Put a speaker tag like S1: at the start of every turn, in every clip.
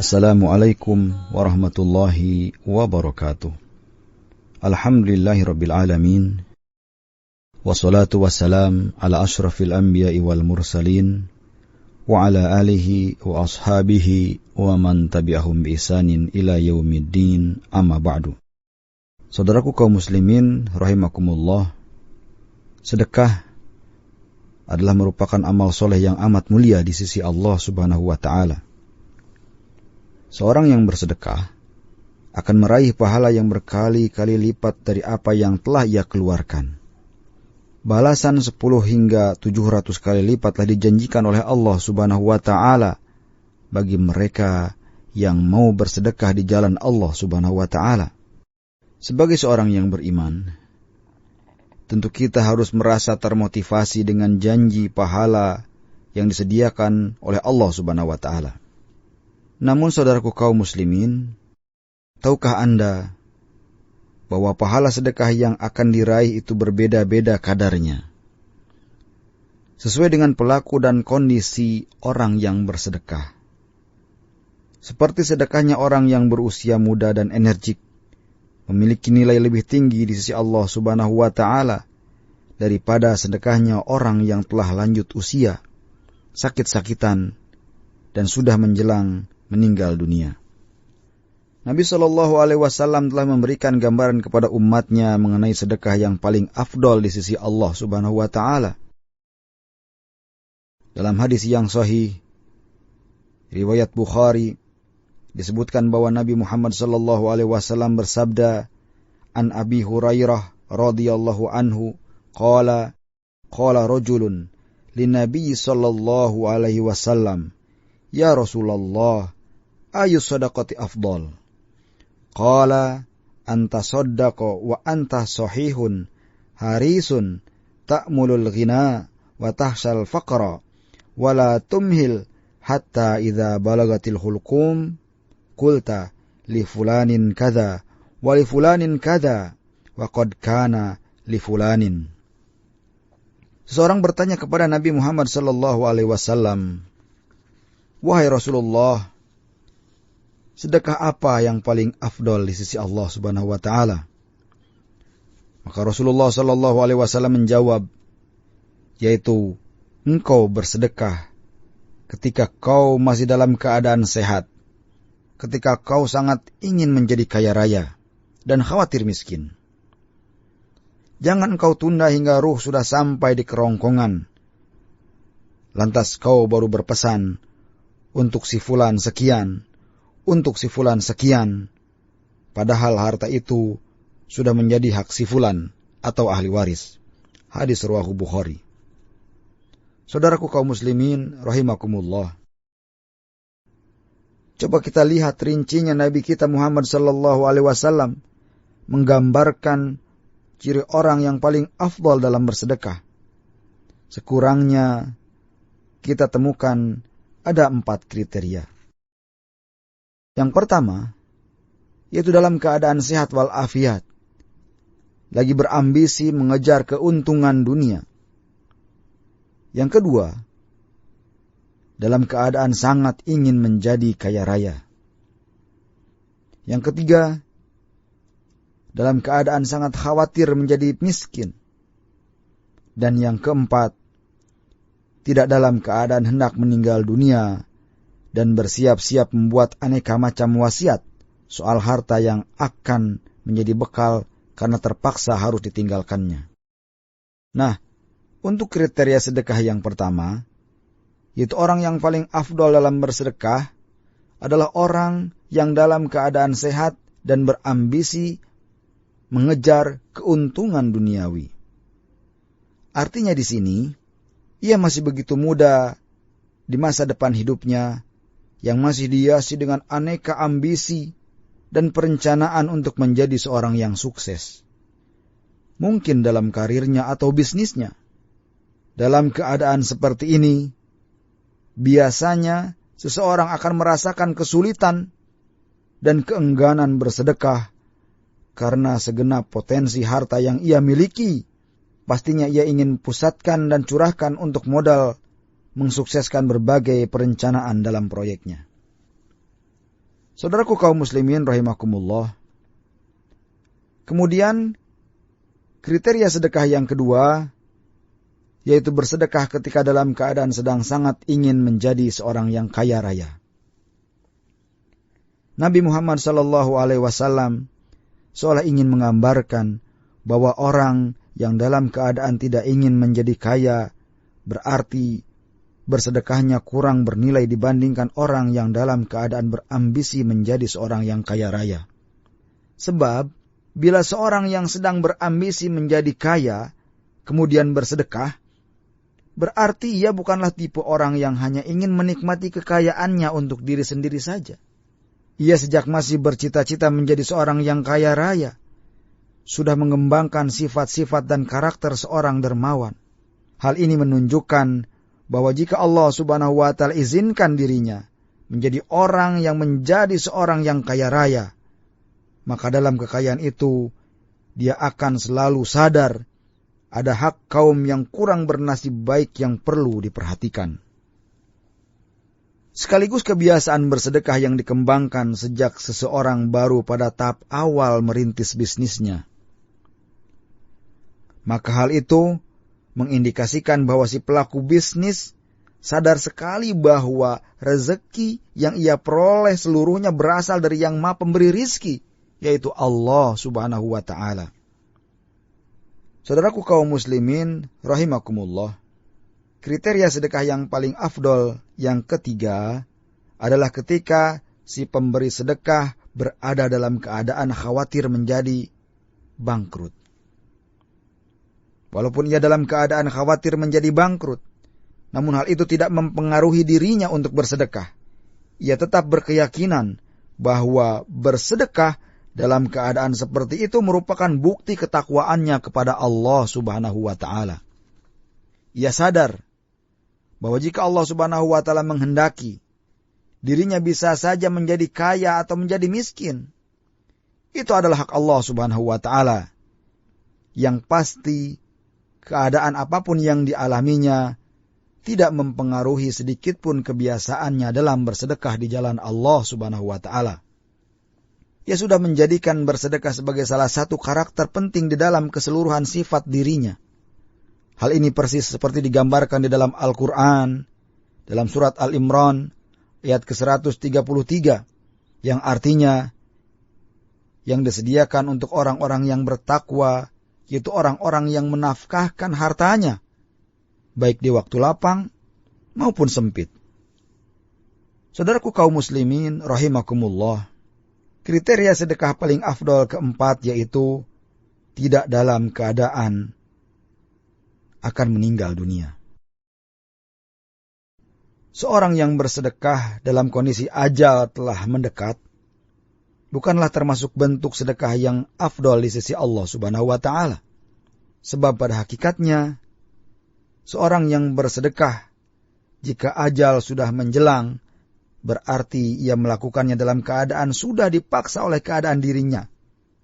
S1: Assalamualaikum warahmatullahi wabarakatuh. Alhamdulillahirabbil alamin. Wassalatu wassalam ala asyrafil anbiya'i wal mursalin wa ala alihi wa ashabihi wa man tabi'ahum bi ihsanin ila yaumiddin, amma ba'du. Saudaraku kaum muslimin rahimakumullah, sedekah adalah merupakan amal soleh yang amat mulia di sisi Allah Subhanahu wa ta'ala. Seorang yang bersedekah akan meraih pahala yang berkali-kali lipat dari apa yang telah ia keluarkan. Balasan 10 hingga 700 kali lipat telah dijanjikan oleh Allah Subhanahu wa ta'ala bagi mereka yang mau bersedekah di jalan Allah Subhanahu wa ta'ala. Sebagai seorang yang beriman, tentu kita harus merasa termotivasi dengan janji pahala yang disediakan oleh Allah Subhanahu wa ta'ala. Namun saudaraku kaum muslimin, tahukah Anda bahwa pahala sedekah yang akan diraih itu berbeda-beda kadarnya, sesuai dengan pelaku dan kondisi orang yang bersedekah. Seperti sedekahnya orang yang berusia muda dan energik, memiliki nilai lebih tinggi di sisi Allah Subhanahu wa ta'ala daripada sedekahnya orang yang telah lanjut usia, sakit-sakitan, dan sudah menjelang meninggal dunia. Nabi SAW telah memberikan gambaran kepada umatnya mengenai sedekah yang paling afdol di sisi Allah Subhanahu wa ta'ala. Dalam hadis yang sahih, riwayat Bukhari, disebutkan bahwa Nabi Muhammad SAW bersabda, An Abi Hurairah radhiyallahu anhu, qala rajulun linnabi sallallahu alaihi wasallam, Ya Rasulullah, ayu sadaqati afdal? Qala anta saddaqa wa anta sahihun harisun ta'mulul ghina wa tahsal faqra wa la tumhil hatta idza balagatil hulqum qulta li fulanin kadza wa li fulanin kadza wa qad kana li fulanin. Seseorang bertanya kepada Nabi Muhammad sallallahu alaihi wasallam, Wahai Rasulullah, sedekah apa yang paling afdol di sisi Allah Subhanahu wa ta'ala? Maka Rasulullah sallallahu alaihi wasallam menjawab, yaitu engkau bersedekah ketika kau masih dalam keadaan sehat, ketika kau sangat ingin menjadi kaya raya dan khawatir miskin. Jangan kau tunda hingga ruh sudah sampai di kerongkongan, lantas kau baru berpesan, untuk si fulan sekian, untuk si fulan sekian, padahal harta itu sudah menjadi hak si fulan atau ahli waris. Hadis riwayat Bukhari. Saudaraku kaum muslimin rahimakumullah, coba kita lihat rincinya Nabi kita Muhammad sallallahu alaihi wasallam menggambarkan ciri orang yang paling afdal dalam bersedekah. Sekurangnya kita temukan ada 4 kriteria. Yang pertama, yaitu dalam keadaan sehat walafiat, lagi berambisi mengejar keuntungan dunia. Yang kedua, dalam keadaan sangat ingin menjadi kaya raya. Yang ketiga, dalam keadaan sangat khawatir menjadi miskin. Dan yang keempat, tidak dalam keadaan hendak meninggal dunia dan bersiap-siap membuat aneka macam wasiat soal harta yang akan menjadi bekal karena terpaksa harus ditinggalkannya. Nah, untuk kriteria sedekah yang pertama, yaitu orang yang paling afdol dalam bersedekah adalah orang yang dalam keadaan sehat dan berambisi mengejar keuntungan duniawi. Artinya di sini, ia masih begitu muda di masa depan hidupnya yang masih dihiasi dengan aneka ambisi dan perencanaan untuk menjadi seorang yang sukses. Mungkin dalam karirnya atau bisnisnya. Dalam keadaan seperti ini, biasanya seseorang akan merasakan kesulitan dan keengganan bersedekah karena segenap potensi harta yang ia miliki pastinya ia ingin pusatkan dan curahkan untuk modal mensukseskan berbagai perencanaan dalam proyeknya. Saudaraku kaum muslimin rahimakumullah. Kemudian kriteria sedekah yang kedua, yaitu bersedekah ketika dalam keadaan sedang sangat ingin menjadi seorang yang kaya raya. Nabi Muhammad SAW seolah ingin menggambarkan bahwa orang yang dalam keadaan tidak ingin menjadi kaya, berarti bersedekahnya kurang bernilai dibandingkan orang yang dalam keadaan berambisi menjadi seorang yang kaya raya. Sebab, bila seorang yang sedang berambisi menjadi kaya, kemudian bersedekah, berarti ia bukanlah tipe orang yang hanya ingin menikmati kekayaannya untuk diri sendiri saja. Ia sejak masih bercita-cita menjadi seorang yang kaya raya, sudah mengembangkan sifat-sifat dan karakter seorang dermawan. Hal ini menunjukkan bahwa jika Allah Subhanahu wa Ta'ala izinkan dirinya menjadi orang yang menjadi seorang yang kaya raya, maka dalam kekayaan itu dia akan selalu sadar ada hak kaum yang kurang bernasib baik yang perlu diperhatikan. Sekaligus kebiasaan bersedekah yang dikembangkan sejak seseorang baru pada tahap awal merintis bisnisnya. Maka hal itu mengindikasikan bahwa si pelaku bisnis sadar sekali bahwa rezeki yang ia peroleh seluruhnya berasal dari Yang Maha Pemberi rizki, yaitu Allah Subhanahu wa Ta'ala. Saudaraku kaum muslimin rahimakumullah, kriteria sedekah yang paling afdol yang ketiga adalah ketika si pemberi sedekah berada dalam keadaan khawatir menjadi bangkrut. Walaupun ia dalam keadaan khawatir menjadi bangkrut, namun hal itu tidak mempengaruhi dirinya untuk bersedekah. Ia tetap berkeyakinan bahwa bersedekah dalam keadaan seperti itu merupakan bukti ketakwaannya kepada Allah Subhanahu wa Ta'ala. Ia sadar bahwa jika Allah Subhanahu wa Ta'ala menghendaki, dirinya bisa saja menjadi kaya atau menjadi miskin. Itu adalah hak Allah Subhanahu wa Ta'ala. Yang pasti, keadaan apapun yang dialaminya tidak mempengaruhi sedikitpun kebiasaannya dalam bersedekah di jalan Allah Subhanahu wa Ta'ala. Ia sudah menjadikan bersedekah sebagai salah satu karakter penting di dalam keseluruhan sifat dirinya. Hal ini persis seperti digambarkan di dalam Al-Quran, dalam surat Al-Imran, ayat ke-133, yang artinya, yang disediakan untuk orang-orang yang bertakwa, yaitu orang-orang yang menafkahkan hartanya, baik di waktu lapang maupun sempit. Saudaraku kaum muslimin rahimakumullah, kriteria sedekah paling afdol keempat yaitu tidak dalam keadaan akan meninggal dunia. Seorang yang bersedekah dalam kondisi ajal telah mendekat bukanlah termasuk bentuk sedekah yang afdol di sisi Allah Subhanahu wa Ta'ala. Sebab pada hakikatnya, seorang yang bersedekah jika ajal sudah menjelang, berarti ia melakukannya dalam keadaan sudah dipaksa oleh keadaan dirinya,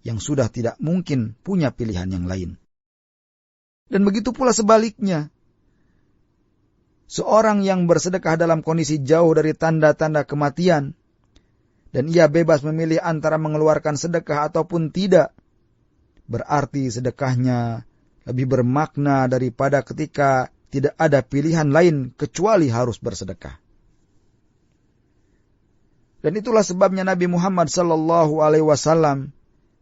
S1: yang sudah tidak mungkin punya pilihan yang lain. Dan begitu pula sebaliknya, seorang yang bersedekah dalam kondisi jauh dari tanda-tanda kematian, dan ia bebas memilih antara mengeluarkan sedekah ataupun tidak, berarti sedekahnya lebih bermakna daripada ketika tidak ada pilihan lain kecuali harus bersedekah. Dan itulah sebabnya Nabi Muhammad SAW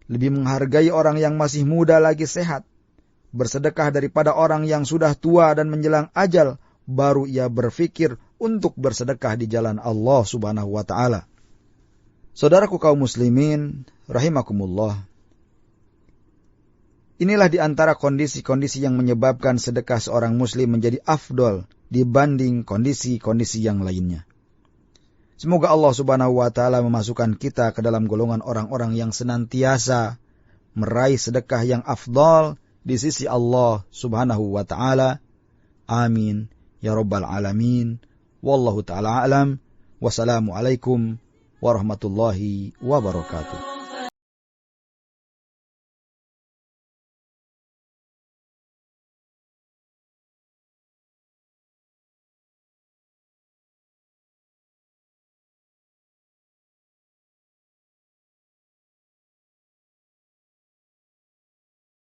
S1: lebih menghargai orang yang masih muda lagi sehat bersedekah daripada orang yang sudah tua dan menjelang ajal baru ia berfikir untuk bersedekah di jalan Allah Subhanahu wa Ta'ala. Saudaraku kaum muslimin rahimakumullah, inilah di antara kondisi-kondisi yang menyebabkan sedekah seorang muslim menjadi afdol dibanding kondisi-kondisi yang lainnya. Semoga Allah Subhanahu wa Ta'ala memasukkan kita ke dalam golongan orang-orang yang senantiasa meraih sedekah yang afdal di sisi Allah Subhanahu wa Ta'ala. Amin ya rabbal alamin. Wallahu ta'ala a'lam. Wassalamualaikum warahmatullahi wabarakatuh.